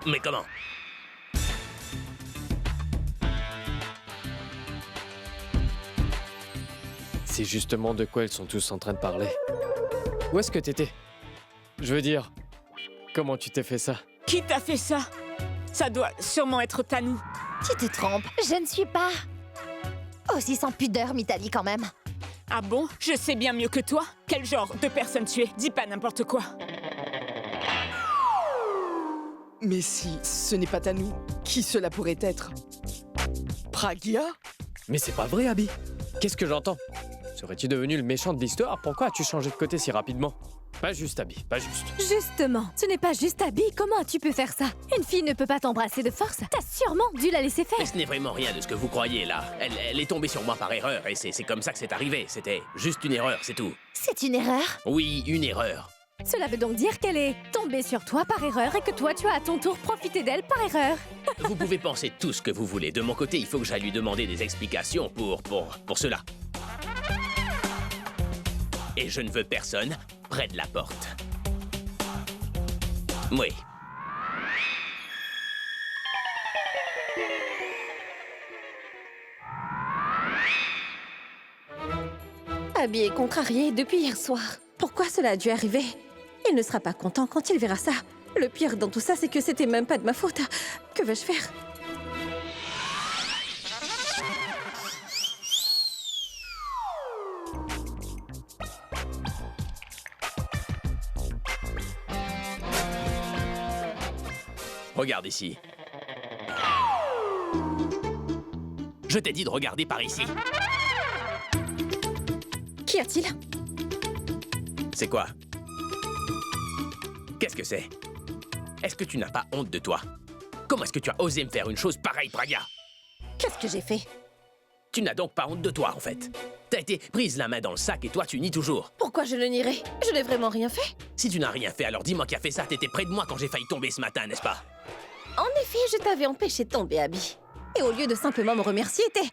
Mais comment? C'est justement de quoi ils sont tous en train de parler. Où est-ce que t'étais? Je veux dire, comment tu t'es fait ça? Qui t'a fait ça? Ça doit sûrement être Tanou. Tu te trompes, je ne suis pas... Aussi sans pudeur, Mitali, quand même. Ah bon? Je sais bien mieux que toi. Quel genre de personne tu es? Dis pas n'importe quoi. Mais si ce n'est pas Tanou, qui cela pourrait être? Pragya? Mais c'est pas vrai, Abby. Qu'est-ce que j'entends? Serais-tu devenu le méchant de l'histoire? Pourquoi as-tu changé de côté si rapidement? Pas juste, Abby, pas juste. Justement, ce n'est pas juste Abby. Comment as-tu pu faire ça? Une fille ne peut pas t'embrasser de force. T'as sûrement dû la laisser Mais faire. ce n'est vraiment rien de ce que vous croyez, là. Elle est tombée sur moi par erreur, et c'est comme ça que c'est arrivé. C'était juste une erreur, c'est tout. C'est une erreur. Oui, une erreur. Cela veut donc dire qu'elle est tombée sur toi par erreur et que toi, tu as à ton tour profité d'elle par erreur. Vous pouvez penser tout ce que vous voulez. De mon côté, il faut que j'aille lui demander des explications pour cela. Et je ne veux personne près de la porte. Oui. Abby est contrarié depuis hier soir. Pourquoi cela a dû arriver? Il ne sera pas content quand il verra ça. Le pire dans tout ça, c'est que c'était même pas de ma faute. Que vais-je faire? Regarde ici. Je t'ai dit de regarder par ici. Qu'y a-t-il? C'est quoi? Qu'est-ce que c'est? Est-ce que tu n'as pas honte de toi? Comment est-ce que tu as osé me faire une chose pareille, Pragya? Qu'est-ce que j'ai fait? Tu n'as donc pas honte de toi, en fait. T'as été prise la main dans le sac et toi, tu nies toujours. Pourquoi je le nierais? Je n'ai vraiment rien fait. Si tu n'as rien fait, alors dis-moi qui a fait ça. T'étais près de moi quand j'ai failli tomber ce matin, n'est-ce pas? En effet, je t'avais empêché de tomber, Abby. Et au lieu de simplement me remercier, t'es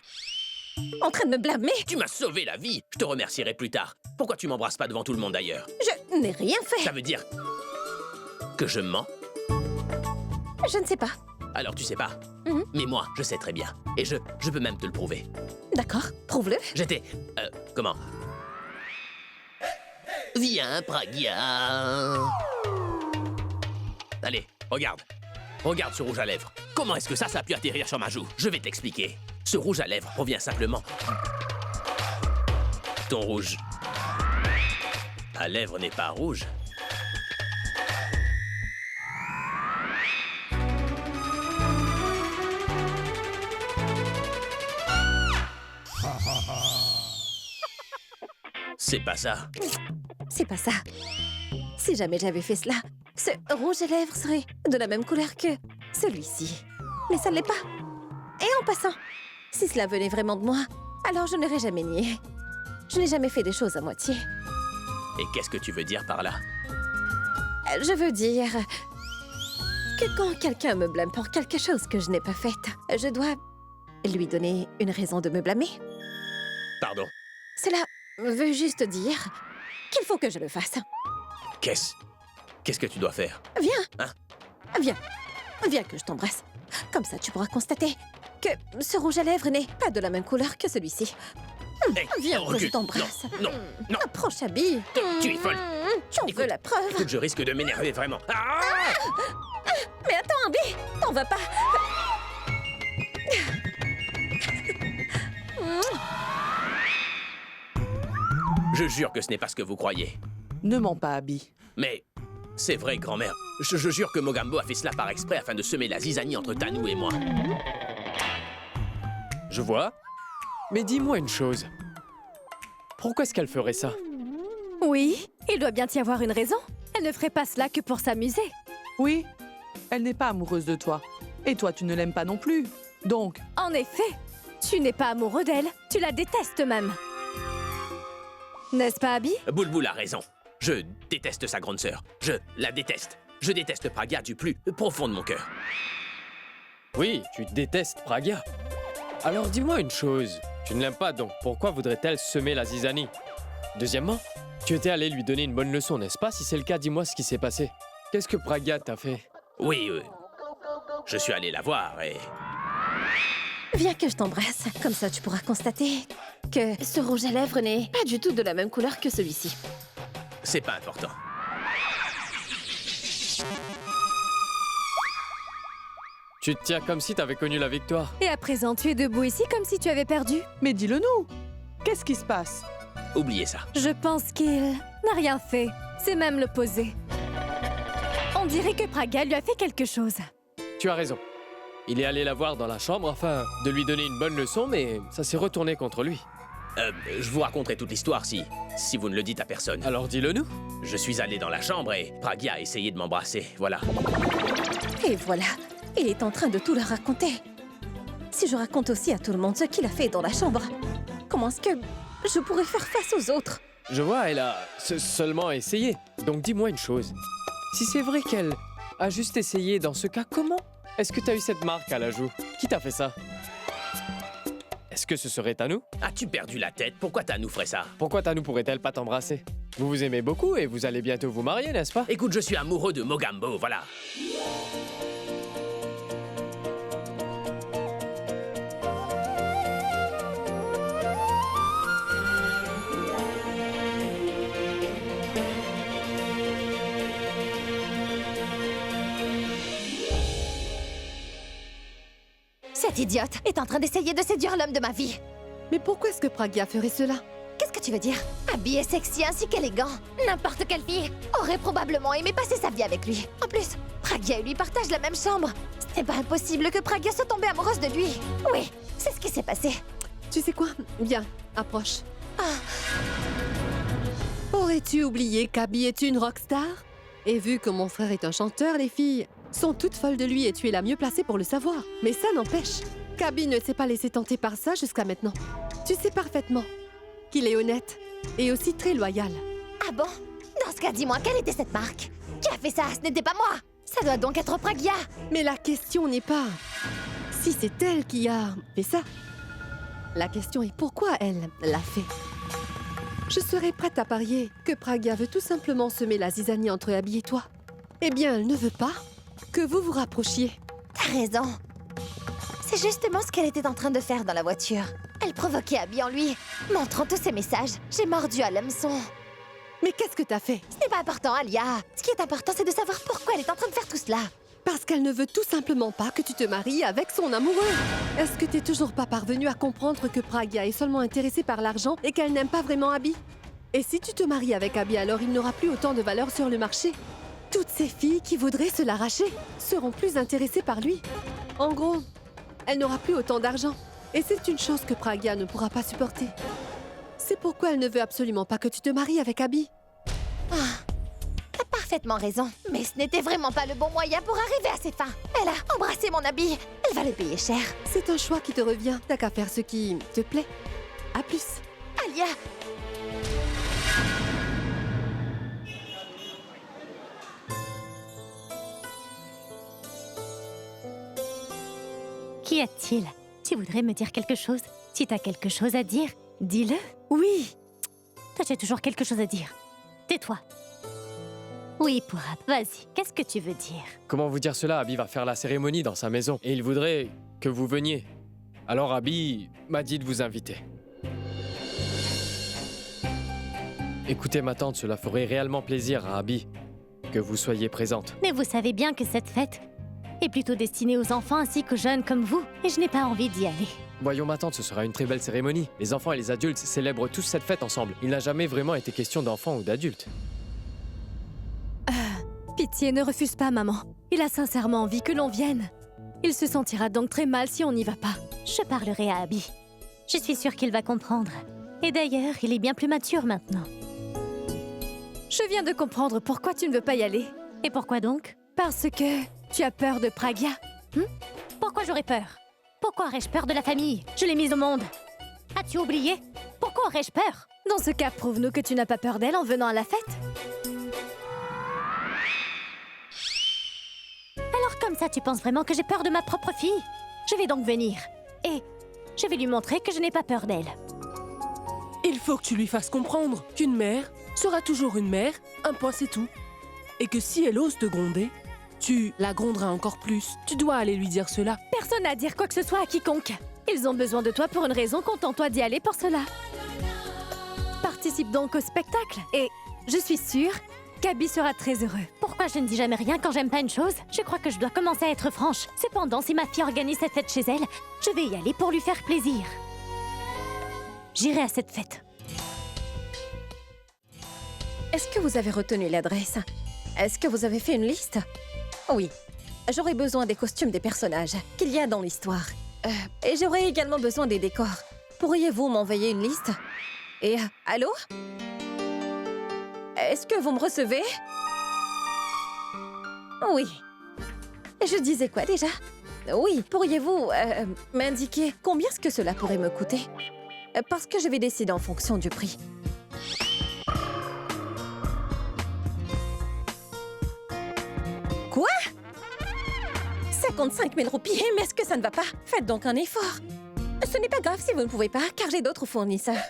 en train de me blâmer. Tu m'as sauvé la vie. Je te remercierai plus tard. Pourquoi tu m'embrasses pas devant tout le monde d'ailleurs? Je n'ai rien fait. Ça veut dire que je mens? Je ne sais pas. Alors tu sais pas. Mhm. Mais moi, je sais très bien. Et je peux même te le prouver. D'accord, prouve-le. J'étais... comment? Viens, Pragya. Allez, regarde. Regarde ce rouge à lèvres. Comment est-ce que ça a pu atterrir sur ma joue? Je vais t'expliquer. Ce rouge à lèvres provient simplement... Ton rouge... à lèvres n'est pas rouge. C'est pas ça. C'est pas ça. Si jamais j'avais fait cela, ce rouge à lèvres serait de la même couleur que celui-ci. Mais ça ne l'est pas. Et en passant, si cela venait vraiment de moi, alors je n'aurais jamais nié. Je n'ai jamais fait des choses à moitié. Et qu'est-ce que tu veux dire par là? Je veux dire que quand quelqu'un me blâme pour quelque chose que je n'ai pas faite, je dois lui donner une raison de me blâmer. Pardon. Cela veut juste dire qu'il faut que je le fasse. Qu'est-ce que tu dois faire? Viens. Hein? Viens. Viens que je t'embrasse. Comme ça, tu pourras constater que ce rouge à lèvres n'est pas de la même couleur que celui-ci. Hey, Viens que je recule. t'embrasse. Non, non. Approche, Abby. Tu es folle. Tu en veux la preuve? Écoute, je risque de m'énerver vraiment. Ah! Mais attends, Abby. T'en vas pas. Je jure que ce n'est pas ce que vous croyez. Ne mens pas, Abby. Mais c'est vrai, grand-mère. Je jure que Mogambo a fait cela par exprès afin de semer la zizanie entre Tanou et moi. Je vois. Mais dis-moi une chose. Pourquoi est-ce qu'elle ferait ça? Oui, il doit bien y avoir une raison. Elle ne ferait pas cela que pour s'amuser. Oui, elle n'est pas amoureuse de toi. Et toi, tu ne l'aimes pas non plus. Donc, En effet, tu n'es pas amoureux d'elle, tu la détestes même. N'est-ce pas, Abby? Boulboul a raison. Je déteste sa grande sœur. Je la déteste. Je déteste Pragya du plus profond de mon cœur. Oui, tu détestes Pragya. Alors dis-moi une chose. Tu ne l'aimes pas, donc pourquoi voudrait-elle semer la zizanie? Deuxièmement, tu étais allé lui donner une bonne leçon, n'est-ce pas? Si c'est le cas, dis-moi ce qui s'est passé. Qu'est-ce que Pragya t'a fait? Oui, Je suis allé la voir et... Viens que je t'embrasse. Comme ça, tu pourras constater que ce rouge à lèvres n'est pas du tout de la même couleur que celui-ci. C'est pas important. Tu te tiens comme si t'avais connu la victoire. Et à présent, tu es debout ici comme si tu avais perdu. Mais dis-le-nous. Qu'est-ce qui se passe? Oubliez ça. Je pense qu'il n'a rien fait. C'est même l'opposé. On dirait que Praga lui a fait quelque chose. Tu as raison. Il est allé la voir dans la chambre afin de lui donner une bonne leçon, mais ça s'est retourné contre lui. Je vous raconterai toute l'histoire si vous ne le dites à personne. Alors dis-le-nous. Je suis allé dans la chambre et Pragya a essayé de m'embrasser, voilà. Et voilà, il est en train de tout leur raconter. Si je raconte aussi à tout le monde ce qu'il a fait dans la chambre, comment est-ce que je pourrais faire face aux autres? Je vois, elle a seulement essayé. Donc dis-moi une chose. Si c'est vrai qu'elle a juste essayé dans ce cas, comment est-ce que t'as eu cette marque à la joue? Qui t'a fait ça? Est-ce que ce serait Tanou? As-tu perdu la tête? Pourquoi Tanou ferait ça? Pourquoi Tanou pourrait-elle pas t'embrasser? Vous vous aimez beaucoup et vous allez bientôt vous marier, n'est-ce pas? Écoute, je suis amoureux de Mogambo, voilà. Cette idiote est en train d'essayer de séduire l'homme de ma vie. Mais pourquoi est-ce que Praga ferait cela? Qu'est-ce que tu veux dire? Habillé et sexy ainsi qu'élégant. N'importe quelle fille aurait probablement aimé passer sa vie avec lui. En plus, Pragya et lui partagent la même chambre. Ce n'est pas impossible que Pragya soit tombée amoureuse de lui. Oui, c'est ce qui s'est passé. Tu sais quoi? Viens, approche. Aurais-tu oublié qu'Abby est une rockstar? Et vu que mon frère est un chanteur, les filles sont toutes folles de lui et tu es la mieux placée pour le savoir. Mais ça n'empêche qu'Abby ne s'est pas laissé tenter par ça jusqu'à maintenant. Tu sais parfaitement qu'il est honnête et aussi très loyal. Ah bon? Dans ce cas, dis-moi, quelle était cette marque? Qui a fait ça? Ce n'était pas moi! Ça doit donc être Pragya! Mais la question n'est pas si c'est elle qui a fait ça. La question est pourquoi elle l'a fait. Je serais prête à parier que Pragya veut tout simplement semer la zizanie entre Abby et toi. Eh bien, elle ne veut pas que vous vous rapprochiez. T'as raison. C'est justement ce qu'elle était en train de faire dans la voiture. Elle provoquait Abby en lui, montrant tous ses messages. J'ai mordu à l'hameçon. Mais qu'est-ce que t'as fait? Ce n'est pas important, Alia. Ce qui est important, c'est de savoir pourquoi elle est en train de faire tout cela. Parce qu'elle ne veut tout simplement pas que tu te maries avec son amoureux. Est-ce que t'es toujours pas parvenu à comprendre que Pragya est seulement intéressée par l'argent et qu'elle n'aime pas vraiment Abby? Et si tu te maries avec Abby, alors il n'aura plus autant de valeur sur le marché. Toutes ces filles qui voudraient se l'arracher seront plus intéressées par lui. En gros, elle n'aura plus autant d'argent. Et c'est une chose que Pragya ne pourra pas supporter. C'est pourquoi elle ne veut absolument pas que tu te maries avec Abby. T'as parfaitement raison. Mais ce n'était vraiment pas le bon moyen pour arriver à ses fins. Elle a embrassé mon Abby. Elle va le payer cher. C'est un choix qui te revient. T'as qu'à faire ce qui te plaît. À plus. Alia! Qu'y a-t-il? Tu voudrais me dire quelque chose? Si t'as quelque chose à dire, dis-le. Oui. Toi, tu as toujours quelque chose à dire. Tais-toi. Oui, Pourab, vas-y. Qu'est-ce que tu veux dire? Comment vous dire cela? Abby va faire la cérémonie dans sa maison et il voudrait que vous veniez. Alors Abby m'a dit de vous inviter. Écoutez ma tante, cela ferait réellement plaisir à Abby que vous soyez présente. Mais vous savez bien que cette fête est plutôt destinée aux enfants ainsi qu'aux jeunes comme vous. Et je n'ai pas envie d'y aller. Voyons ma tante, ce sera une très belle cérémonie. Les enfants et les adultes célèbrent tous cette fête ensemble. Il n'a jamais vraiment été question d'enfants ou d'adultes. Pitié, ne refuse pas, maman. Il a sincèrement envie que l'on vienne. Il se sentira donc très mal si on n'y va pas. Je parlerai à Abby. Je suis sûre qu'il va comprendre. Et d'ailleurs, il est bien plus mature maintenant. Je viens de comprendre pourquoi tu ne veux pas y aller. Et pourquoi donc? Parce que tu as peur de Pragya. Pourquoi j'aurais peur? Pourquoi aurais-je peur de la famille? Je l'ai mise au monde. As-tu oublié? Pourquoi aurais-je peur? Dans ce cas, prouve-nous que tu n'as pas peur d'elle en venant à la fête. Alors comme ça, tu penses vraiment que j'ai peur de ma propre fille? Je vais donc venir. Et je vais lui montrer que je n'ai pas peur d'elle. Il faut que tu lui fasses comprendre qu'une mère sera toujours une mère, un point c'est tout. Et que si elle ose te gronder, tu la gronderas encore plus. Tu dois aller lui dire cela. Personne à dire quoi que ce soit à quiconque. Ils ont besoin de toi pour une raison, contente-toi d'y aller pour cela. Participe donc au spectacle et je suis sûre qu'Abby sera très heureux. Pourquoi je ne dis jamais rien quand j'aime pas une chose? Je crois que je dois commencer à être franche. Cependant, si ma fille organise cette fête chez elle, je vais y aller pour lui faire plaisir. J'irai à cette fête. Est-ce que vous avez retenu l'adresse? Est-ce que vous avez fait une liste? Oui. J'aurai besoin des costumes des personnages qu'il y a dans l'histoire. Et j'aurai également besoin des décors. Pourriez-vous m'envoyer une liste? Et allô? Est-ce que vous me recevez? Oui. Je disais quoi déjà? Oui, pourriez-vous m'indiquer combien est-ce que cela pourrait me coûter? Parce que je vais décider en fonction du prix. Quoi? 55 000 roupies, mais est-ce que ça ne va pas? Faites donc un effort. Ce n'est pas grave si vous ne pouvez pas, car j'ai d'autres fournisseurs.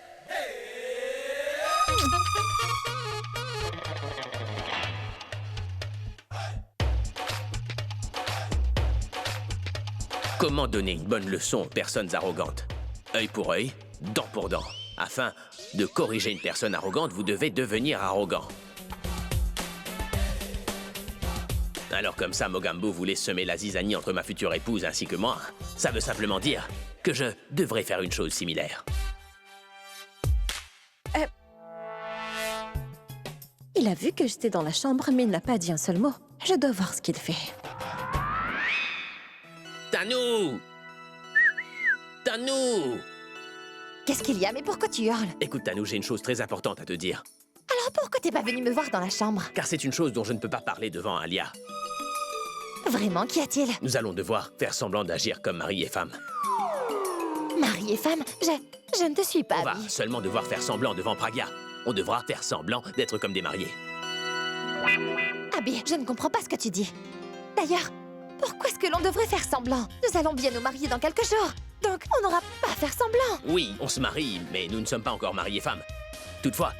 Comment donner une bonne leçon aux personnes arrogantes? Œil pour œil, dent pour dent. Afin de corriger une personne arrogante, vous devez devenir arrogant. Alors comme ça, Mogambo voulait semer la zizanie entre ma future épouse ainsi que moi. Ça veut simplement dire que je devrais faire une chose similaire. Il a vu que j'étais dans la chambre, mais il n'a pas dit un seul mot. Je dois voir ce qu'il fait. Tanou! Tanou! Qu'est-ce qu'il y a? Mais pourquoi tu hurles? Écoute, Tanou, j'ai une chose très importante à te dire. Alors pourquoi t'es pas venu me voir dans la chambre? Car c'est une chose dont je ne peux pas parler devant Alia. Vraiment, qu'y a-t-il? Nous allons devoir faire semblant d'agir comme mari et femme. Mari et femme? Je ne te suis pas, On va Abby. seulement devoir faire semblant devant Pragya. On devra faire semblant d'être comme des mariés. Abby, je ne comprends pas ce que tu dis. D'ailleurs, pourquoi est-ce que l'on devrait faire semblant? Nous allons bien nous marier dans quelques jours. Donc, on n'aura pas à faire semblant. Oui, on se marie, mais nous ne sommes pas encore mari et femme. Toutefois,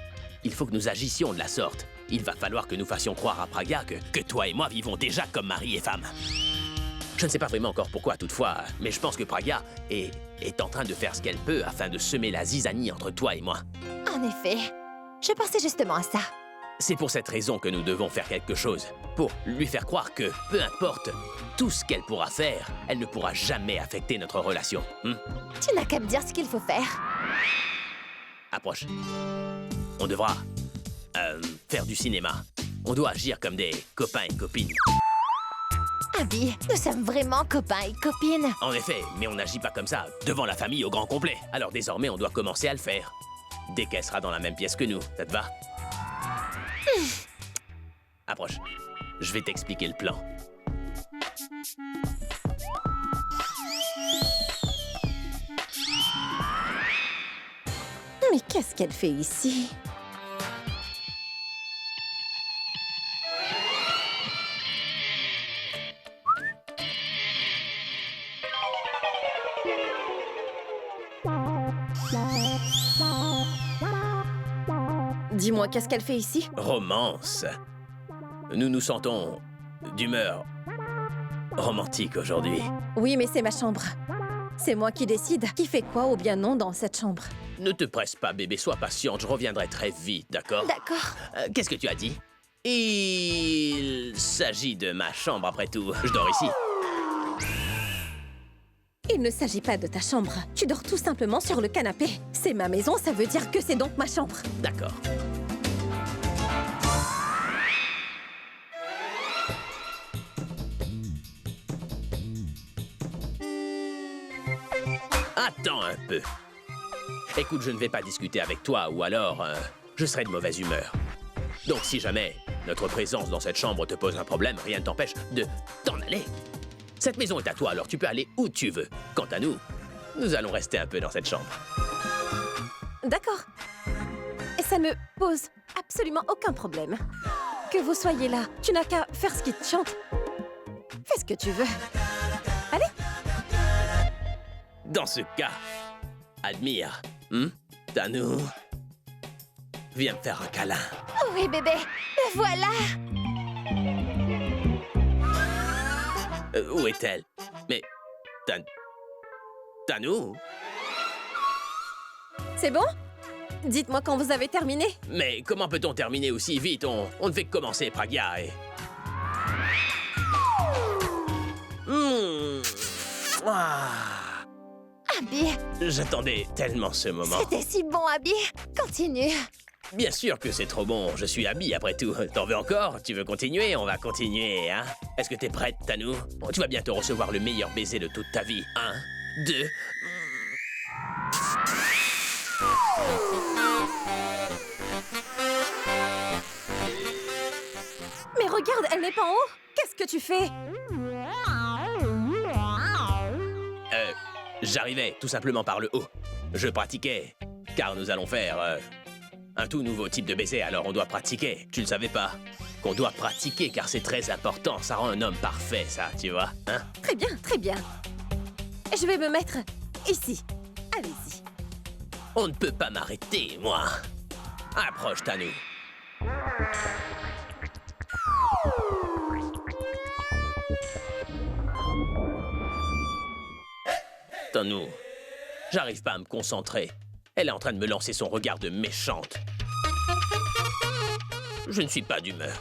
il faut que nous agissions de la sorte. Il va falloir que nous fassions croire à Pragya que toi et moi vivons déjà comme mari et femme. Je ne sais pas vraiment encore pourquoi, toutefois, mais je pense que Pragya est en train de faire ce qu'elle peut afin de semer la zizanie entre toi et moi. En effet, je pensais justement à ça. C'est pour cette raison que nous devons faire quelque chose. Pour lui faire croire que, peu importe tout ce qu'elle pourra faire, elle ne pourra jamais affecter notre relation. Tu n'as qu'à me dire ce qu'il faut faire. Approche. On devra faire du cinéma. On doit agir comme des copains et copines. Abby, nous sommes vraiment copains et copines. En effet, mais on n'agit pas comme ça, devant la famille au grand complet. Alors désormais, on doit commencer à le faire. Dès qu'elle sera dans la même pièce que nous, ça te va? Approche. Je vais t'expliquer le plan. Mais qu'est-ce qu'elle fait ici? Dis-moi, qu'est-ce qu'elle fait ici? Romance. Nous nous sentons d'humeur romantique aujourd'hui. Oui, mais c'est ma chambre. C'est moi qui décide qui fait quoi ou bien non dans cette chambre. Ne te presse pas, bébé, sois patiente, je reviendrai très vite, d'accord? D'accord. Qu'est-ce que tu as dit? Il s'agit de ma chambre après tout. Je dors ici. Il ne s'agit pas de ta chambre. Tu dors tout simplement sur le canapé. C'est ma maison, ça veut dire que c'est donc ma chambre. D'accord. Attends un peu. Écoute, je ne vais pas discuter avec toi, ou alors je serai de mauvaise humeur. Donc si jamais notre présence dans cette chambre te pose un problème, rien ne t'empêche de t'en aller. Cette maison est à toi, alors tu peux aller où tu veux. Quant à nous, nous allons rester un peu dans cette chambre. D'accord. Et ça ne me pose absolument aucun problème. Que vous soyez là, tu n'as qu'à faire ce qui te chante. Fais ce que tu veux. Allez. Dans ce cas, admire. Tanou, viens me faire un câlin. Oui, bébé, me voilà. Où est-elle? Mais... Tanou? C'est bon? Dites-moi quand vous avez terminé. Mais comment peut-on terminer aussi vite? On ne fait que commencer, Pragya, et... Ah, Abby, j'attendais tellement ce moment. c'était si bon, Abby. Continue. Bien sûr que c'est trop bon, je suis Abby après tout. T'en veux encore? Tu veux continuer? On va continuer, hein? Est-ce que t'es prête, Tanou? Tu vas bientôt recevoir le meilleur baiser de toute ta vie. 1, 2... Mais regarde, elle n'est pas en haut. Qu'est-ce que tu fais? J'arrivais tout simplement par le haut. Je pratiquais, car nous allons faire un tout nouveau type de baiser, alors on doit pratiquer. Tu ne savais pas qu'on doit pratiquer, car c'est très important. Ça rend un homme parfait, ça, tu vois, hein? Très bien, très bien. Je vais me mettre ici. Allez-y. On ne peut pas m'arrêter, moi. Approche, Tanou. Tanou, j'arrive pas à me concentrer. Elle est en train de me lancer son regard de méchante. Je ne suis pas d'humeur.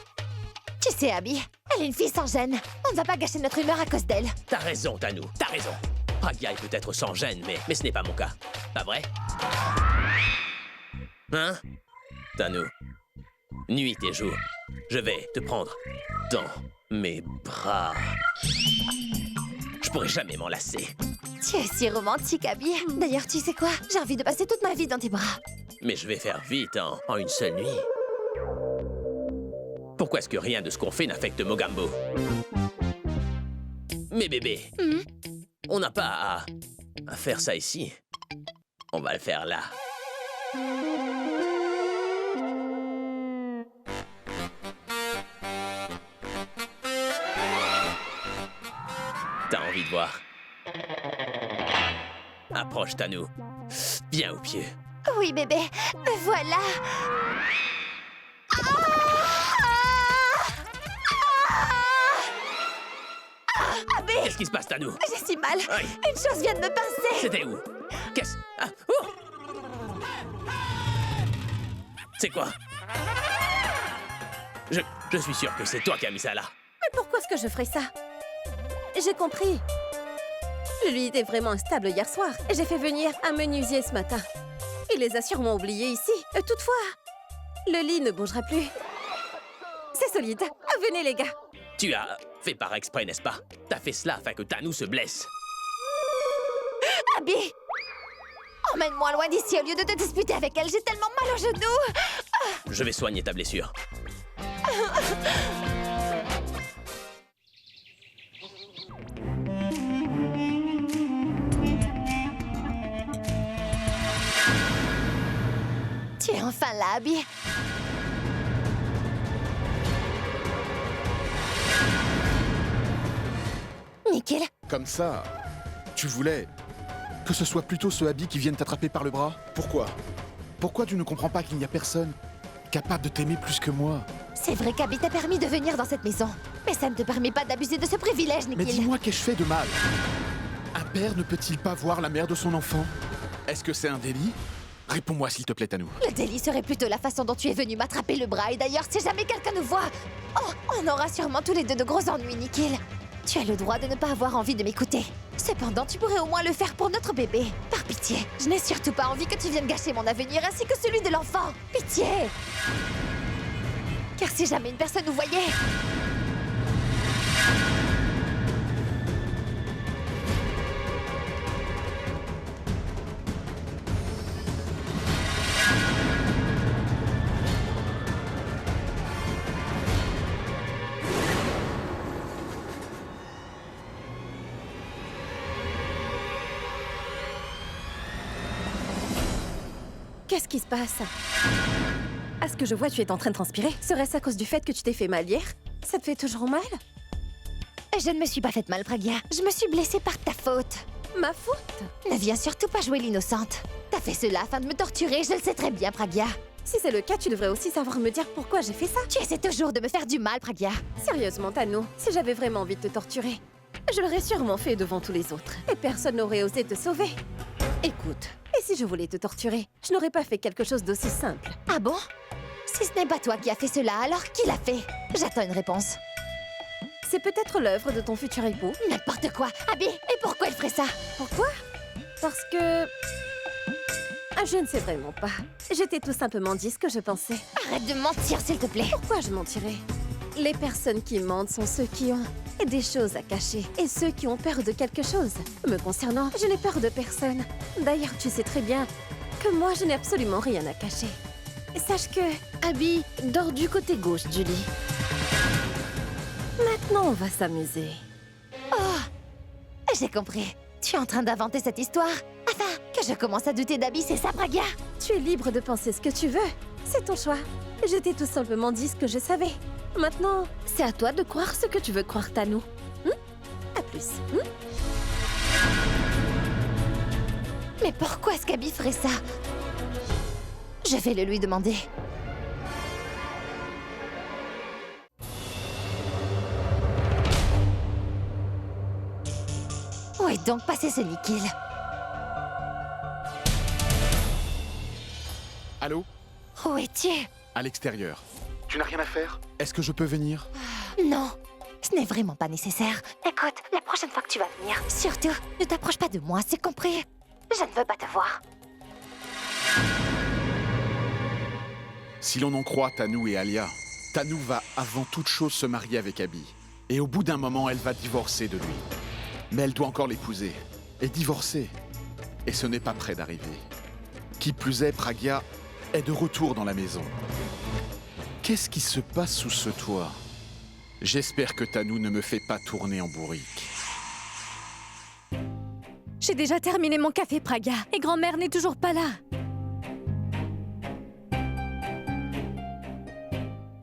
Tu sais, Abby, elle est une fille sans gêne. On ne va pas gâcher notre humeur à cause d'elle. T'as raison, Tanou, t'as raison. Pragya est peut-être sans gêne, mais ce n'est pas mon cas. Pas vrai? Hein? Tanou, nuit et jour, je vais te prendre dans mes bras. Je pourrai jamais m'en lasser. Tu es si romantique, Abby. D'ailleurs, tu sais quoi? J'ai envie de passer toute ma vie dans tes bras. Mais je vais faire vite en une seule nuit. Pourquoi est-ce que rien de ce qu'on fait n'affecte Mogambo? Mais bébé, on n'a pas à faire ça ici. On va le faire là. T'as envie de voir? Approche, Tanou. Viens au pied. Oui, bébé, me voilà. Abby, Qu'est-ce qui se passe, Tanou? j'ai si mal. Aïe. Une chose vient de me pincer. C'était où? Qu'est-ce... Ah, oh! C'est quoi? Je suis sûr que c'est toi qui as mis ça là. Mais pourquoi est-ce que je ferais ça? J'ai compris. Le lit était vraiment instable hier soir. J'ai fait venir un menuisier ce matin. Il les a sûrement oubliés ici. Toutefois, le lit ne bougera plus. C'est solide. Venez, les gars. Tu as fait par exprès, n'est-ce pas? T'as fait cela afin que Tanou se blesse. Abby, emmène-moi loin d'ici au lieu de te disputer avec elle. J'ai tellement mal au genou. Je vais soigner ta blessure. Tu es enfin là, Abby. Nickel. Comme ça, tu voulais que ce soit plutôt ce Abby qui vienne t'attraper par le bras? Pourquoi? Pourquoi tu ne comprends pas qu'il n'y a personne capable de t'aimer plus que moi? C'est vrai qu'Abby t'a permis de venir dans cette maison. Mais ça ne te permet pas d'abuser de ce privilège, Mais Nikhil. dis-moi, qu'ai-je fait de mal? Un père ne peut-il pas voir la mère de son enfant? Est-ce que c'est un délit? Réponds-moi s'il te plaît, Tanou. Le délit serait plutôt la façon dont tu es venu m'attraper le bras. Et d'ailleurs, si jamais quelqu'un nous voit... Oh, on aura sûrement tous les deux de gros ennuis, Nikhil. Tu as le droit de ne pas avoir envie de m'écouter. Cependant, tu pourrais au moins le faire pour notre bébé. Par pitié, je n'ai surtout pas envie que tu viennes gâcher mon avenir ainsi que celui de l'enfant. Pitié! Car si jamais une personne nous voyait... Qu'est-ce qui se passe? À ce que je vois, tu es en train de transpirer. Serait-ce à cause du fait que tu t'es fait mal hier? Ça te fait toujours mal? Je ne me suis pas faite mal, Pragya. Je me suis blessée par ta faute. Ma faute? Ne viens surtout pas jouer l'innocente. T'as fait cela afin de me torturer, je le sais très bien, Pragya. Si c'est le cas, tu devrais aussi savoir me dire pourquoi j'ai fait ça. Tu essaies toujours de me faire du mal, Pragya. Sérieusement, Tanou, si j'avais vraiment envie de te torturer, je l'aurais sûrement fait devant tous les autres. Et personne n'aurait osé te sauver. Écoute, et si je voulais te torturer, je n'aurais pas fait quelque chose d'aussi simple. Ah bon? Si ce n'est pas toi qui as fait cela, alors qui l'a fait? J'attends une réponse. C'est peut-être l'œuvre de ton futur époux. N'importe quoi. Abby, et pourquoi elle ferait ça? Pourquoi? Parce que... Ah, je ne sais vraiment pas. Je t'ai tout simplement dit ce que je pensais. Arrête de mentir, s'il te plaît. Pourquoi je mentirais? Les personnes qui mentent sont ceux qui ont des choses à cacher et ceux qui ont peur de quelque chose. Me concernant, je n'ai peur de personne. D'ailleurs, tu sais très bien que moi, je n'ai absolument rien à cacher. Sache que Abby dort du côté gauche du lit. Maintenant, on va s'amuser. Oh, j'ai compris. Tu es en train d'inventer cette histoire afin que je commence à douter d'Abby, c'est ça, Pragya? Tu es libre de penser ce que tu veux. C'est ton choix. Je t'ai tout simplement dit ce que je savais. Maintenant, c'est à toi de croire ce que tu veux croire, Tanou. À plus. Mais pourquoi est-ce qu'Abby ferait ça? Je vais le lui demander. Où est donc passé ce Nikhil? Allô? Où es-tu? À l'extérieur. Tu n'as rien à faire? Est-ce que je peux venir? Non, ce n'est vraiment pas nécessaire. Écoute, la prochaine fois que tu vas venir, surtout, ne t'approche pas de moi, c'est compris? Je ne veux pas te voir. Si l'on en croit Tanou et Alia, Tanou va avant toute chose se marier avec Abby. Et au bout d'un moment, elle va divorcer de lui. Mais elle doit encore l'épouser. Et divorcer. Et ce n'est pas près d'arriver. Qui plus est, Pragya est de retour dans la maison. Qu'est-ce qui se passe sous ce toit? J'espère que Tanou ne me fait pas tourner en bourrique. J'ai déjà terminé mon café, Pragya, et grand-mère n'est toujours pas là.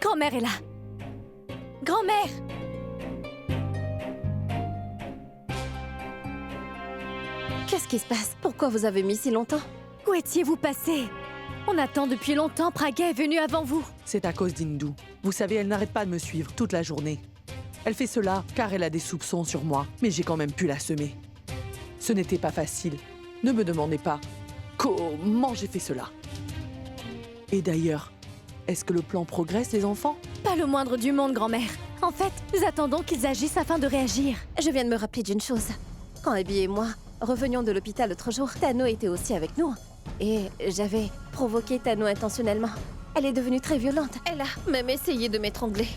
Grand-mère est là. Grand-mère! Qu'est-ce qui se passe? Pourquoi vous avez mis si longtemps? Où étiez-vous passé? On attend depuis longtemps, Pragya est venue avant vous. C'est à cause d'Indu. Vous savez, elle n'arrête pas de me suivre toute la journée. Elle fait cela car elle a des soupçons sur moi, mais j'ai quand même pu la semer. Ce n'était pas facile. Ne me demandez pas comment j'ai fait cela. Et d'ailleurs, est-ce que le plan progresse, les enfants? Pas le moindre du monde, grand-mère. En fait, nous attendons qu'ils agissent afin de réagir. Je viens de me rappeler d'une chose. Quand Abby et moi revenions de l'hôpital l'autre jour, Tanou était aussi avec nous. Et j'avais provoqué Tanou intentionnellement. Elle est devenue très violente. Elle a même essayé de m'étrangler.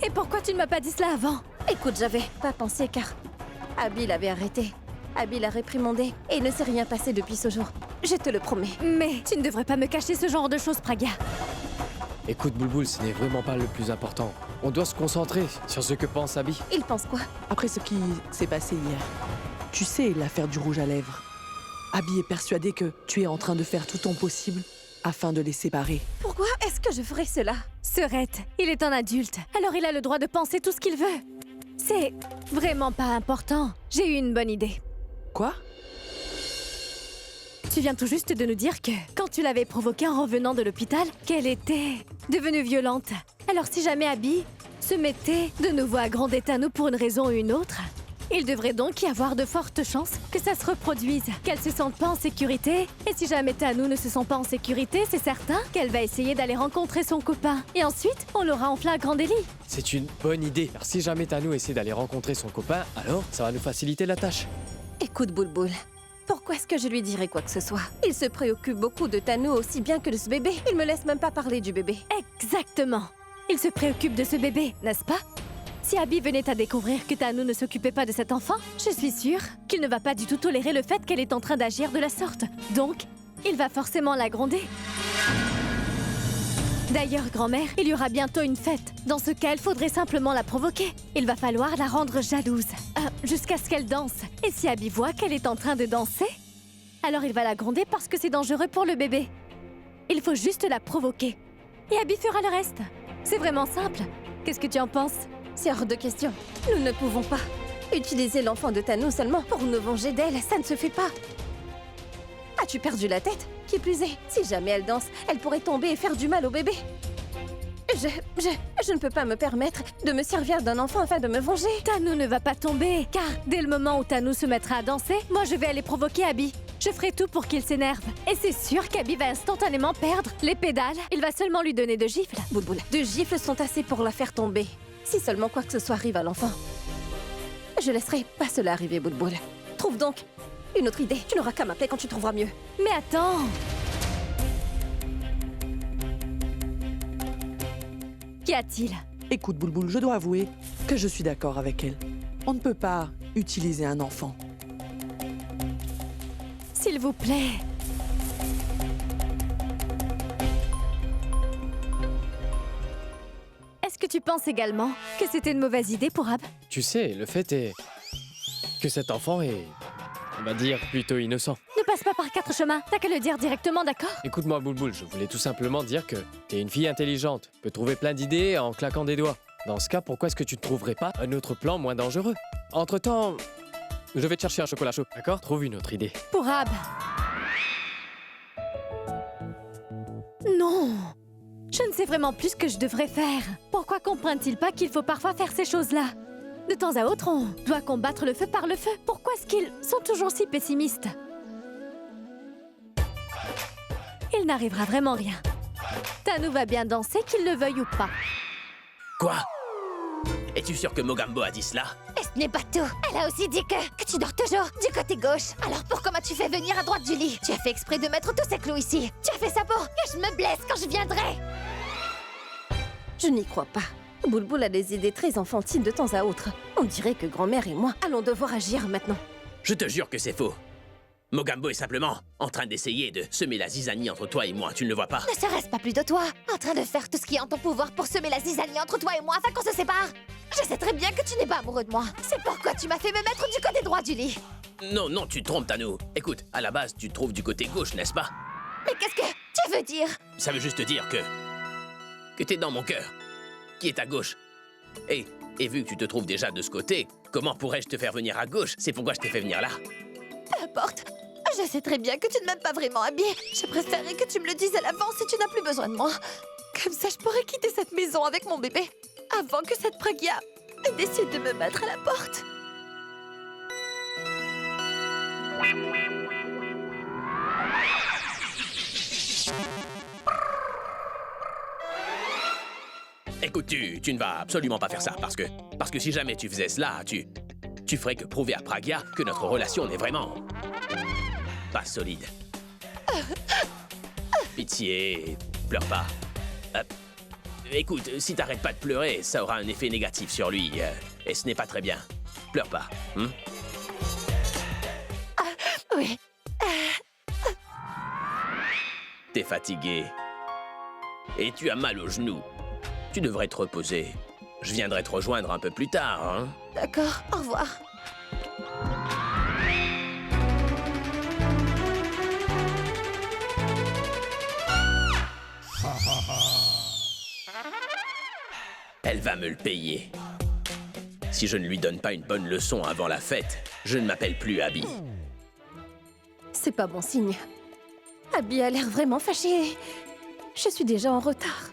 Et pourquoi tu ne m'as pas dit cela avant? Écoute, j'avais pas pensé car Abby l'avait arrêté. Abby l'a réprimandé et il ne s'est rien passé depuis ce jour. Je te le promets. Mais tu ne devrais pas me cacher ce genre de choses, Pragya. Écoute, Boulboul, ce n'est vraiment pas le plus important. On doit se concentrer sur ce que pense Abby. Il pense quoi? Après ce qui s'est passé hier, tu sais, l'affaire du rouge à lèvres. Abby est persuadée que tu es en train de faire tout ton possible afin de les séparer. Pourquoi est-ce que je ferais cela? Serette, il est un adulte, alors il a le droit de penser tout ce qu'il veut. C'est vraiment pas important. J'ai eu une bonne idée. Quoi? Tu viens tout juste de nous dire que, quand tu l'avais provoquée en revenant de l'hôpital, qu'elle était devenue violente. Alors si jamais Abby se mettait de nouveau à gronder Tanou pour une raison ou une autre, il devrait donc y avoir de fortes chances que ça se reproduise, qu'elle se sente pas en sécurité. Et si jamais Tanou ne se sent pas en sécurité, c'est certain qu'elle va essayer d'aller rencontrer son copain. Et ensuite, on l'aura en flagrant délit. C'est une bonne idée. Alors, si jamais Tanou essaie d'aller rencontrer son copain, alors ça va nous faciliter la tâche. Écoute, Boulboul, pourquoi est-ce que je lui dirais quoi que ce soit? Il se préoccupe beaucoup de Tanou aussi bien que de ce bébé. Il me laisse même pas parler du bébé. Exactement. Il se préoccupe de ce bébé, n'est-ce pas? Si Abby venait à découvrir que Tanou ne s'occupait pas de cet enfant, je suis sûre qu'il ne va pas du tout tolérer le fait qu'elle est en train d'agir de la sorte. Donc, il va forcément la gronder. D'ailleurs, grand-mère, il y aura bientôt une fête. Dans ce cas, il faudrait simplement la provoquer. Il va falloir la rendre jalouse, jusqu'à ce qu'elle danse. Et si Abby voit qu'elle est en train de danser, alors il va la gronder parce que c'est dangereux pour le bébé. Il faut juste la provoquer. Et Abby fera le reste. C'est vraiment simple. Qu'est-ce que tu en penses? C'est hors de question. Nous ne pouvons pas utiliser l'enfant de Tanou seulement pour nous venger d'elle. Ça ne se fait pas. As-tu perdu la tête? Qui plus est, si jamais elle danse, elle pourrait tomber et faire du mal au bébé. je ne peux pas me permettre de me servir d'un enfant afin de me venger. Tanou ne va pas tomber, car dès le moment où Tanou se mettra à danser, moi je vais aller provoquer Abby. Je ferai tout pour qu'il s'énerve. Et c'est sûr qu'Abby va instantanément perdre les pédales. Il va seulement lui donner de gifles. Boulboul, 2 gifles sont assez pour la faire tomber. Si seulement quoi que ce soit arrive à l'enfant. Je laisserai pas cela arriver, Boulboul. Trouve donc une autre idée. Tu n'auras qu'à m'appeler quand tu trouveras mieux. Mais attends! Qu'y a-t-il? Écoute, Boulboul, je dois avouer que je suis d'accord avec elle. On ne peut pas utiliser un enfant. S'il vous plaît. Est-ce que tu penses également que c'était une mauvaise idée pour Ab? Tu sais, le fait est que cet enfant est, on va dire, plutôt innocent. Ne passe pas par 4 chemins. T'as qu'à le dire directement, d'accord? Écoute-moi, Boulboul, je voulais tout simplement dire que t'es une fille intelligente, peut trouver plein d'idées en claquant des doigts. Dans ce cas, pourquoi est-ce que tu ne trouverais pas un autre plan moins dangereux? Entre-temps, je vais te chercher un chocolat chaud, d'accord? Trouve une autre idée. Pour Ab. Non! Je ne sais vraiment plus ce que je devrais faire. Pourquoi comprennent-ils pas qu'il faut parfois faire ces choses-là? De temps à autre, on doit combattre le feu par le feu. Pourquoi est-ce qu'ils sont toujours si pessimistes? Il n'arrivera vraiment rien. Tanou va bien danser, qu'il le veuille ou pas. Quoi? Es-tu sûr que Mogambo a dit cela? Et ce n'est pas tout. Elle a aussi dit que tu dors toujours du côté gauche. Alors pourquoi m'as-tu fait venir à droite du lit? Tu as fait exprès de mettre tous ces clous ici. Tu as fait ça pour que je me blesse quand je viendrai. Je n'y crois pas. Boulboul a des idées très enfantines de temps à autre. On dirait que grand-mère et moi allons devoir agir maintenant. Je te jure que c'est faux. Mogambo est simplement en train d'essayer de semer la zizanie entre toi et moi, tu ne le vois pas? Ne serait-ce pas plus de toi, en train de faire tout ce qui est en ton pouvoir pour semer la zizanie entre toi et moi afin qu'on se sépare? Je sais très bien que tu n'es pas amoureux de moi. C'est pourquoi tu m'as fait me mettre du côté droit du lit. Non, non, tu te trompes, Tanou. Écoute, à la base, tu te trouves du côté gauche, n'est-ce pas? Mais qu'est-ce que tu veux dire? Ça veut juste dire que t'es dans mon cœur, qui est à gauche. Et vu que tu te trouves déjà de ce côté, comment pourrais-je te faire venir à gauche? C'est pourquoi je t'ai fait venir là. Peu importe. Je sais très bien que tu ne m'aimes pas vraiment, Abby. Je préférerais que tu me le dises à l'avance si tu n'as plus besoin de moi. Comme ça, je pourrais quitter cette maison avec mon bébé avant que cette Pragya décide de me mettre à la porte. Écoute, tu ne vas absolument pas faire ça, parce que si jamais tu faisais cela, tu ferais que prouver à Pragya que notre relation n'est vraiment pas solide. Pitié, pleure pas. Écoute, si t'arrêtes pas de pleurer, ça aura un effet négatif sur lui, et ce n'est pas très bien. Pleure pas, Oui. T'es fatigué. Et tu as mal au genou. Tu devrais te reposer. Je viendrai te rejoindre un peu plus tard, hein? D'accord, au revoir. Elle va me le payer. Si je ne lui donne pas une bonne leçon avant la fête, je ne m'appelle plus Abby. C'est pas bon signe. Abby a l'air vraiment fâchée. Je suis déjà en retard.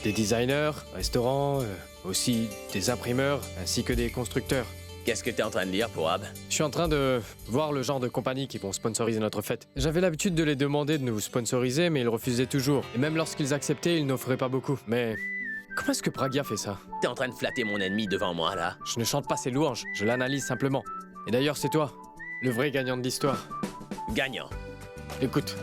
Des designers, restaurants, aussi des imprimeurs, ainsi que des constructeurs. Qu'est-ce que t'es en train de lire pour Ab? Je suis en train de voir le genre de compagnies qui vont sponsoriser notre fête. J'avais l'habitude de les demander de nous sponsoriser, mais ils refusaient toujours. Et même lorsqu'ils acceptaient, ils n'offraient pas beaucoup. Mais comment est-ce que Pragya fait ça? T'es en train de flatter mon ennemi devant moi, là? Je ne chante pas ses louanges, je l'analyse simplement. Et d'ailleurs, c'est toi, le vrai gagnant de l'histoire. Gagnant. Écoute,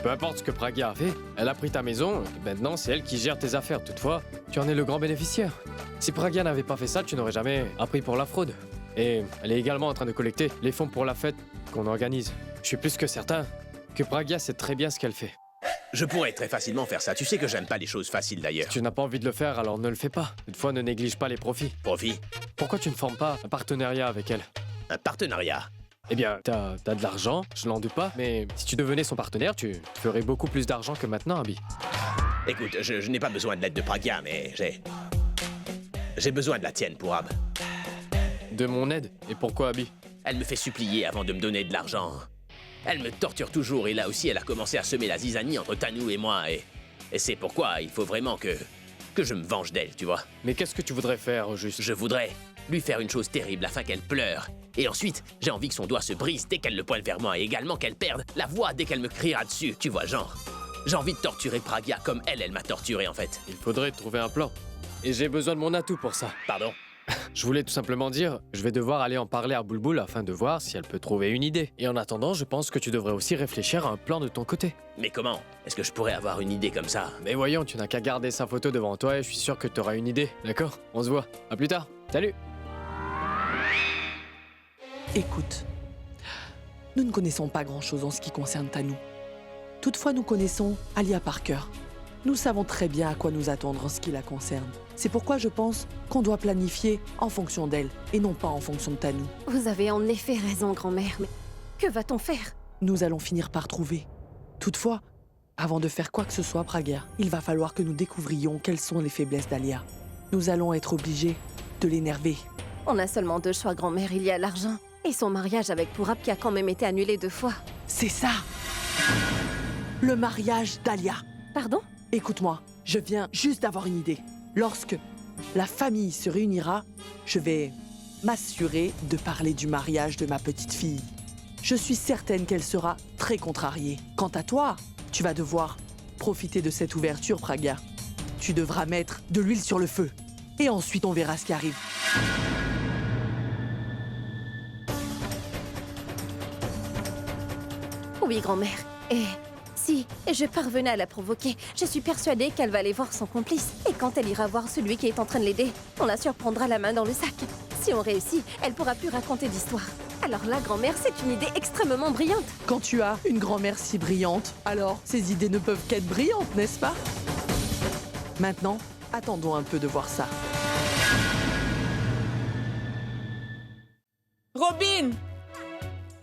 peu importe ce que Pragya a fait, elle a pris ta maison, et maintenant c'est elle qui gère tes affaires. Toutefois, tu en es le grand bénéficiaire. Si Pragya n'avait pas fait ça, tu n'aurais jamais appris pour la fraude. Et elle est également en train de collecter les fonds pour la fête qu'on organise. Je suis plus que certain que Pragya sait très bien ce qu'elle fait. Je pourrais très facilement faire ça. Tu sais que j'aime pas les choses faciles, d'ailleurs. Si tu n'as pas envie de le faire, alors ne le fais pas. Toutefois, ne néglige pas les profits. Profit? Pourquoi tu ne formes pas un partenariat avec elle? Un partenariat? Eh bien, t'as de l'argent, je n'en doute pas, mais si tu devenais son partenaire, tu ferais beaucoup plus d'argent que maintenant, Abby. Écoute, je n'ai pas besoin de l'aide de Pragya, mais j'ai besoin de la tienne pour Ab. De mon aide? Et pourquoi, Abby? Elle me fait supplier avant de me donner de l'argent. Elle me torture toujours et là aussi elle a commencé à semer la zizanie entre Tanou et moi et c'est pourquoi il faut vraiment que je me venge d'elle, tu vois. Mais qu'est-ce que tu voudrais faire, au juste? Je voudrais lui faire une chose terrible afin qu'elle pleure. Et ensuite, j'ai envie que son doigt se brise dès qu'elle le pointe vers moi et également qu'elle perde la voix dès qu'elle me criera dessus, tu vois, genre. J'ai envie de torturer Pragya comme elle m'a torturé en fait. Il faudrait trouver un plan. Et j'ai besoin de mon atout pour ça. Pardon? Je voulais tout simplement dire, je vais devoir aller en parler à Boulboul afin de voir si elle peut trouver une idée. Et en attendant, je pense que tu devrais aussi réfléchir à un plan de ton côté. Mais comment? Est-ce que je pourrais avoir une idée comme ça? Mais voyons, tu n'as qu'à garder sa photo devant toi et je suis sûr que tu auras une idée, d'accord? On se voit. À plus tard. Salut! Écoute, nous ne connaissons pas grand-chose en ce qui concerne Tanou. Toutefois, nous connaissons Alia par cœur. Nous savons très bien à quoi nous attendre en ce qui la concerne. C'est pourquoi je pense qu'on doit planifier en fonction d'elle et non pas en fonction de Tanou. Vous avez en effet raison, grand-mère, mais que va-t-on faire? Nous allons finir par trouver. Toutefois, avant de faire quoi que ce soit, Pragya, il va falloir que nous découvrions quelles sont les faiblesses d'Alia. Nous allons être obligés de l'énerver. On a seulement 2 choix, grand-mère. Il y a l'argent et son mariage avec Purab qui a quand même été annulé 2 fois. C'est ça! Le mariage d'Alia. Pardon? Écoute-moi, je viens juste d'avoir une idée. Lorsque la famille se réunira, je vais m'assurer de parler du mariage de ma petite fille. Je suis certaine qu'elle sera très contrariée. Quant à toi, tu vas devoir profiter de cette ouverture, Pragya. Tu devras mettre de l'huile sur le feu. Et ensuite, on verra ce qui arrive. Oui, grand-mère. Et si je parvenais à la provoquer, je suis persuadée qu'elle va aller voir son complice. Et quand elle ira voir celui qui est en train de l'aider, on la surprendra la main dans le sac. Si on réussit, elle pourra plus raconter d'histoire. Alors là, grand-mère, c'est une idée extrêmement brillante. Quand tu as une grand-mère si brillante, alors ces idées ne peuvent qu'être brillantes, n'est-ce pas? Maintenant, attendons un peu de voir ça. Robin!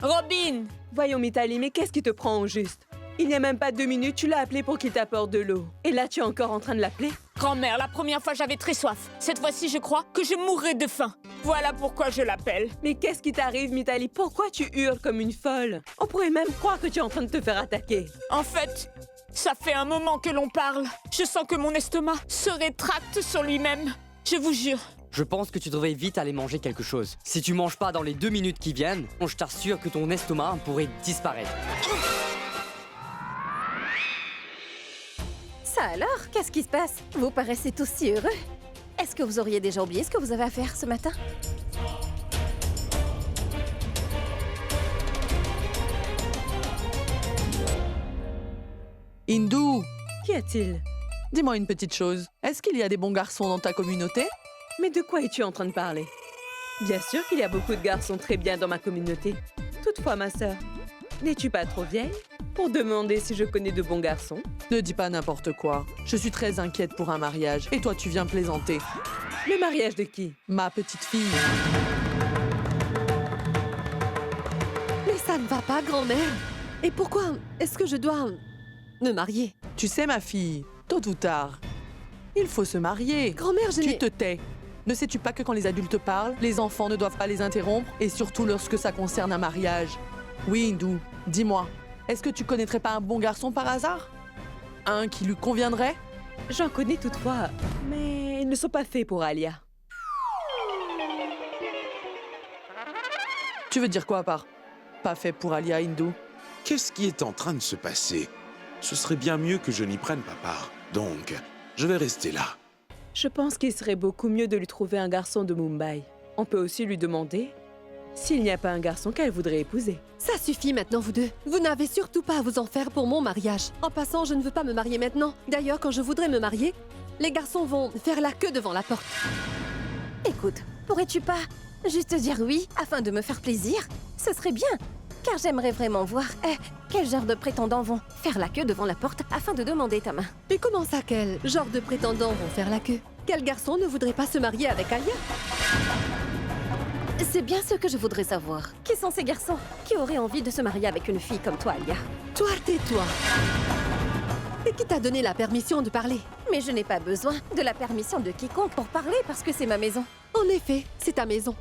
Robin! Voyons, Mithali, mais qu'est-ce qui te prend au juste? Il n'y a même pas 2 minutes, tu l'as appelé pour qu'il t'apporte de l'eau. Et là, tu es encore en train de l'appeler? Grand-mère, la première fois, j'avais très soif. Cette fois-ci, je crois que je mourrai de faim. Voilà pourquoi je l'appelle. Mais qu'est-ce qui t'arrive, Mithali? Pourquoi tu hurles comme une folle? On pourrait même croire que tu es en train de te faire attaquer. En fait, ça fait un moment que l'on parle. Je sens que mon estomac se rétracte sur lui-même. Je vous jure. Je pense que tu devrais vite aller manger quelque chose. Si tu manges pas dans les 2 minutes qui viennent, je t'assure que ton estomac pourrait disparaître. Ça alors? Qu'est-ce qui se passe? Vous paraissez tous si heureux. Est-ce que vous auriez déjà oublié ce que vous avez à faire ce matin? Hindou, Qu'y a-t-il? dis-moi une petite chose. Est-ce qu'il y a des bons garçons dans ta communauté? Mais de quoi es-tu en train de parler? Bien sûr qu'il y a beaucoup de garçons très bien dans ma communauté. Toutefois, ma sœur, n'es-tu pas trop vieille pour demander si je connais de bons garçons? Ne dis pas n'importe quoi. Je suis très inquiète pour un mariage. Et toi, tu viens plaisanter. Le mariage de qui? Ma petite fille. Mais ça ne va pas, grand-mère. Et pourquoi est-ce que je dois me marier? Tu sais, ma fille, tôt ou tard, il faut se marier. Grand-mère, je Tu n'ai... te tais. Ne sais-tu pas que quand les adultes parlent, les enfants ne doivent pas les interrompre, et surtout lorsque ça concerne un mariage? Oui, Hindou, dis-moi, est-ce que tu connaîtrais pas un bon garçon par hasard? Un qui lui conviendrait? J'en connais toutefois, mais ils ne sont pas faits pour Alia. Tu veux dire quoi par pas fait pour Alia, Hindou? Qu'est-ce qui est en train de se passer? Ce serait bien mieux que je n'y prenne pas part. Donc, je vais rester là. Je pense qu'il serait beaucoup mieux de lui trouver un garçon de Mumbai. On peut aussi lui demander s'il n'y a pas un garçon qu'elle voudrait épouser. Ça suffit maintenant, vous deux. Vous n'avez surtout pas à vous en faire pour mon mariage. En passant, je ne veux pas me marier maintenant. D'ailleurs, quand je voudrais me marier, les garçons vont faire la queue devant la porte. Écoute, pourrais-tu pas juste dire oui afin de me faire plaisir? Ce serait bien, car j'aimerais vraiment voir quel genre de prétendants vont faire la queue devant la porte afin de demander ta main. Et comment ça, quel genre de prétendants vont faire la queue? Quel garçon ne voudrait pas se marier avec Alia? C'est bien ce que je voudrais savoir. Qui sont ces garçons qui auraient envie de se marier avec une fille comme toi, Alia? Toi, tais-toi. Et qui t'a donné la permission de parler? Mais je n'ai pas besoin de la permission de quiconque pour parler parce que c'est ma maison. En effet, c'est ta maison.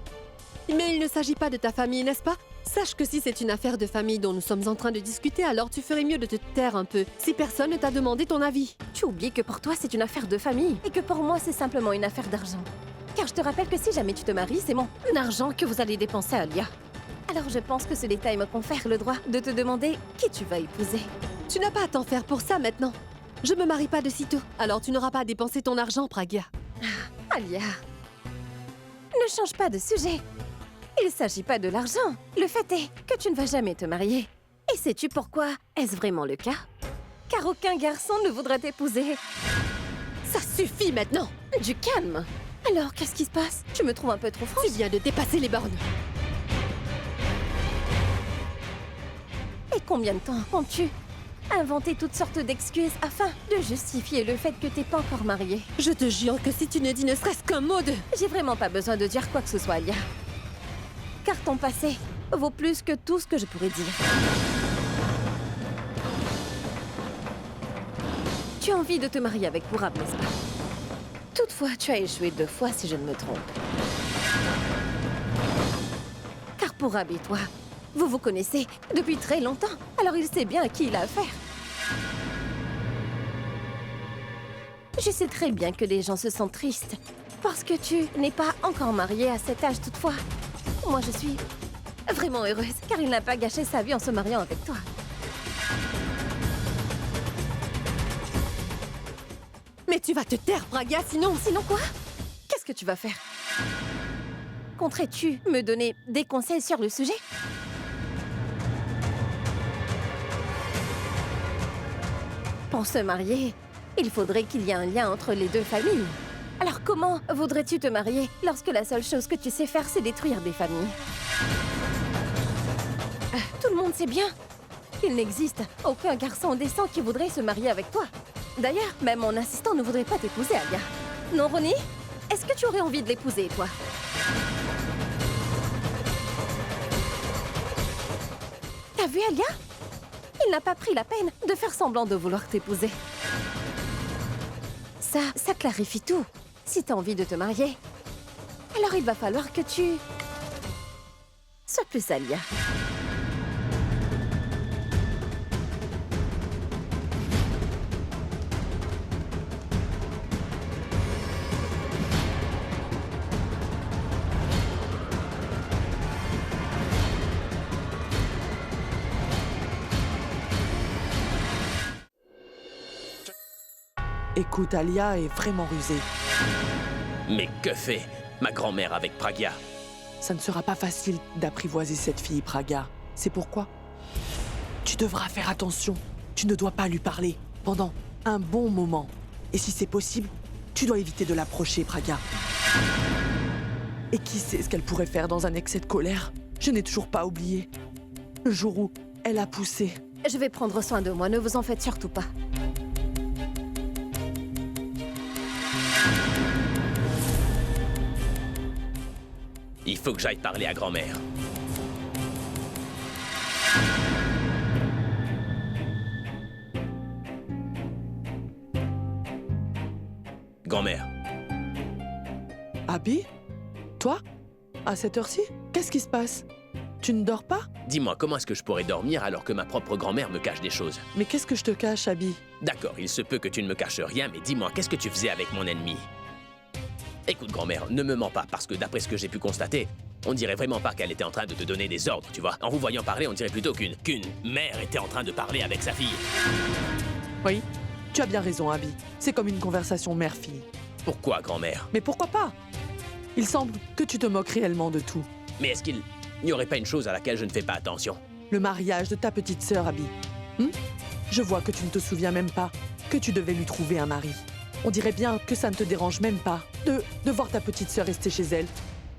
Mais il ne s'agit pas de ta famille, n'est-ce pas? Sache que si c'est une affaire de famille dont nous sommes en train de discuter, alors tu ferais mieux de te taire un peu, si personne ne t'a demandé ton avis. Tu oublies que pour toi, c'est une affaire de famille et que pour moi, c'est simplement une affaire d'argent. Car je te rappelle que si jamais tu te maries, c'est mon argent que vous allez dépenser à Alia. Alors je pense que ce détail me confère le droit de te demander qui tu vas épouser. Tu n'as pas à t'en faire pour ça maintenant. Je me marie pas de sitôt, alors tu n'auras pas à dépenser ton argent, Pragya. Alia, ne change pas de sujet. Il s'agit pas de l'argent. Le fait est que tu ne vas jamais te marier. Et sais-tu pourquoi? Est-ce vraiment le cas? Car aucun garçon ne voudrait t'épouser. Ça suffit maintenant! Du calme. Alors, qu'est-ce qui se passe? Tu me trouves un peu trop franche? Tu viens de dépasser les bornes. Et combien de temps comptes-tu inventer toutes sortes d'excuses afin de justifier le fait que t'es pas encore mariée? Je te jure que si tu ne dis ne serait-ce qu'un mot de... J'ai vraiment pas besoin de dire quoi que ce soit, Alia. Car ton passé vaut plus que tout ce que je pourrais dire. Tu as envie de te marier avec Purab, n'est-ce pas? Toutefois, tu as échoué 2 fois si je ne me trompe. Car Purab et toi, vous vous connaissez depuis très longtemps, alors il sait bien à qui il a affaire. Je sais très bien que les gens se sentent tristes parce que tu n'es pas encore mariée à cet âge toutefois. Moi, je suis vraiment heureuse, car il n'a pas gâché sa vie en se mariant avec toi. Mais tu vas te taire, Pragya, sinon... Sinon quoi? Qu'est-ce que tu vas faire? Compterais-tu me donner des conseils sur le sujet? Pour se marier, il faudrait qu'il y ait un lien entre les 2 familles. Alors comment voudrais-tu te marier lorsque la seule chose que tu sais faire, c'est détruire des familles? Tout le monde sait bien qu'il n'existe aucun garçon décent qui voudrait se marier avec toi. D'ailleurs, même mon assistant ne voudrait pas t'épouser, Alia. Non, Ronnie? Est-ce que tu aurais envie de l'épouser, toi? T'as vu, Alia? Il n'a pas pris la peine de faire semblant de vouloir t'épouser. Ça clarifie tout. Si t'as envie de te marier, alors il va falloir que tu... sois plus Alia. Écoute, Alia est vraiment rusée. Mais que fait ma grand-mère avec Pragya? Ça ne sera pas facile d'apprivoiser cette fille, Pragya. C'est pourquoi tu devras faire attention. Tu ne dois pas lui parler pendant un bon moment. Et si c'est possible, tu dois éviter de l'approcher, Pragya. Et qui sait ce qu'elle pourrait faire dans un excès de colère? Je n'ai toujours pas oublié. Le jour où elle a poussé. Je vais prendre soin de moi, ne vous en faites surtout pas. Il faut que j'aille parler à grand-mère. Grand-mère. Abby? Toi? À cette heure-ci? Qu'est-ce qui se passe? Tu ne dors pas? Dis-moi, comment est-ce que je pourrais dormir alors que ma propre grand-mère me cache des choses? Mais qu'est-ce que je te cache, Abby? D'accord, il se peut que tu ne me caches rien, mais dis-moi, qu'est-ce que tu faisais avec mon ennemi? Écoute, grand-mère, ne me mens pas, parce que d'après ce que j'ai pu constater, on dirait vraiment pas qu'elle était en train de te donner des ordres, tu vois. En vous voyant parler, on dirait plutôt qu'une mère était en train de parler avec sa fille. Oui, tu as bien raison, Abby. C'est comme une conversation mère-fille. Pourquoi, grand-mère? Mais pourquoi pas? Il semble que tu te moques réellement de tout. Mais est-ce qu'il n'y aurait pas une chose à laquelle je ne fais pas attention? Le mariage de ta petite sœur, Abby. Je vois que tu ne te souviens même pas que tu devais lui trouver un mari. On dirait bien que ça ne te dérange même pas de voir ta petite sœur rester chez elle,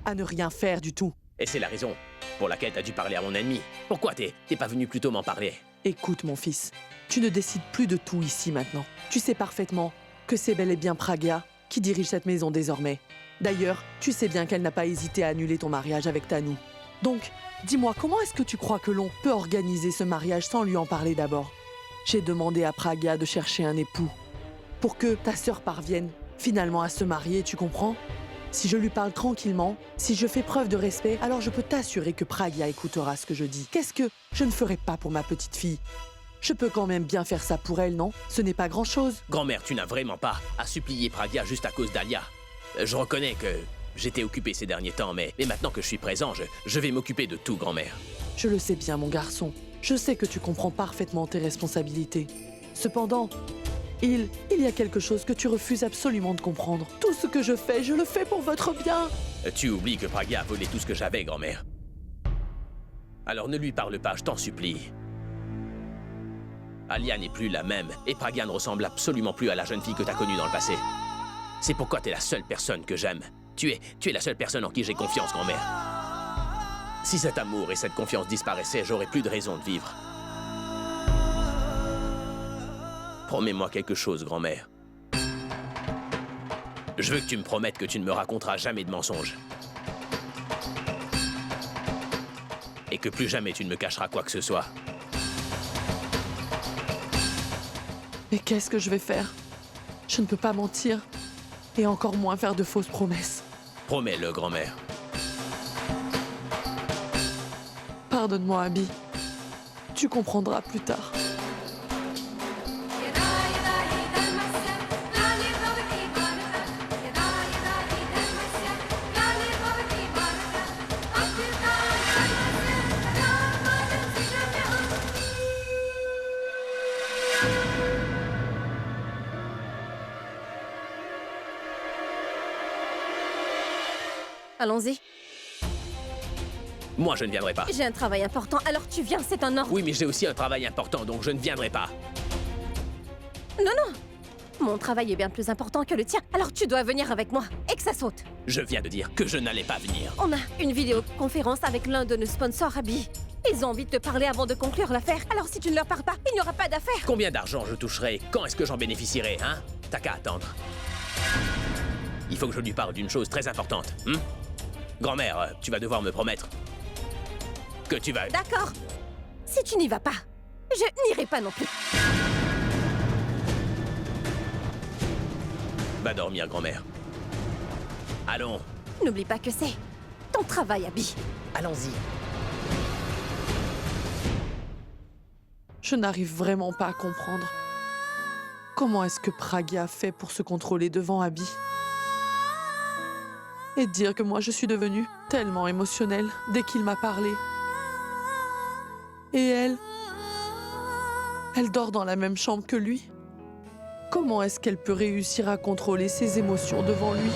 à ne rien faire du tout. Et c'est la raison pour laquelle t'as dû parler à mon ennemi. Pourquoi t'es pas venu plus tôt m'en parler? Écoute, mon fils, tu ne décides plus de tout ici maintenant. Tu sais parfaitement que c'est bel et bien Pragya qui dirige cette maison désormais. D'ailleurs, tu sais bien qu'elle n'a pas hésité à annuler ton mariage avec Tanu. Donc, dis-moi, comment est-ce que tu crois que l'on peut organiser ce mariage sans lui en parler d'abord? J'ai demandé à Pragya de chercher un époux pour que ta sœur parvienne finalement à se marier, tu comprends? Si je lui parle tranquillement, si je fais preuve de respect, alors je peux t'assurer que Pragya écoutera ce que je dis. Qu'est-ce que je ne ferai pas pour ma petite fille? Je peux quand même bien faire ça pour elle, non? Ce n'est pas grand-chose. Grand-mère, tu n'as vraiment pas à supplier Pragya juste à cause d'Alia. Je reconnais que j'étais occupé ces derniers temps, mais maintenant que je suis présent, je vais m'occuper de tout, grand-mère. Je le sais bien, mon garçon. Je sais que tu comprends parfaitement tes responsabilités. Cependant, il y a quelque chose que tu refuses absolument de comprendre. Tout ce que je le fais pour votre bien. Tu oublies que Pragya a volé tout ce que j'avais, grand-mère. Alors ne lui parle pas, je t'en supplie. Alia n'est plus la même, et Pragya ne ressemble absolument plus à la jeune fille que t'as connue dans le passé. C'est pourquoi t'es la seule personne que j'aime. Tu es la seule personne en qui j'ai confiance, grand-mère. Si cet amour et cette confiance disparaissaient, j'aurais plus de raison de vivre. Promets-moi quelque chose, grand-mère. Je veux que tu me promettes que tu ne me raconteras jamais de mensonges. Et que plus jamais tu ne me cacheras quoi que ce soit. Mais qu'est-ce que je vais faire? Je ne peux pas mentir. Et encore moins faire de fausses promesses. Promets-le, grand-mère. Pardonne-moi, Abby. Tu comprendras plus tard. Allons-y. Moi, je ne viendrai pas. J'ai un travail important, alors tu viens, c'est un ordre. Oui, mais j'ai aussi un travail important, donc je ne viendrai pas. Non, non. Mon travail est bien plus important que le tien, alors tu dois venir avec moi, et que ça saute. Je viens de dire que je n'allais pas venir. On a une vidéoconférence avec l'un de nos sponsors, Abby. Ils ont envie de te parler avant de conclure l'affaire, alors si tu ne leur parles pas, il n'y aura pas d'affaire. Combien d'argent je toucherai? Quand est-ce que j'en bénéficierai, hein? T'as qu'à attendre. Il faut que je lui parle d'une chose très importante, Grand-mère, tu vas devoir me promettre que tu vas... D'accord. Si tu n'y vas pas, je n'irai pas non plus. Va dormir, grand-mère. Allons. N'oublie pas que c'est ton travail, Abby. Allons-y. Je n'arrive vraiment pas à comprendre. Comment est-ce que Pragya fait pour se contrôler devant Abby? Et dire que moi je suis devenue tellement émotionnelle dès qu'il m'a parlé. Et elle dort dans la même chambre que lui. Comment est-ce qu'elle peut réussir à contrôler ses émotions devant lui?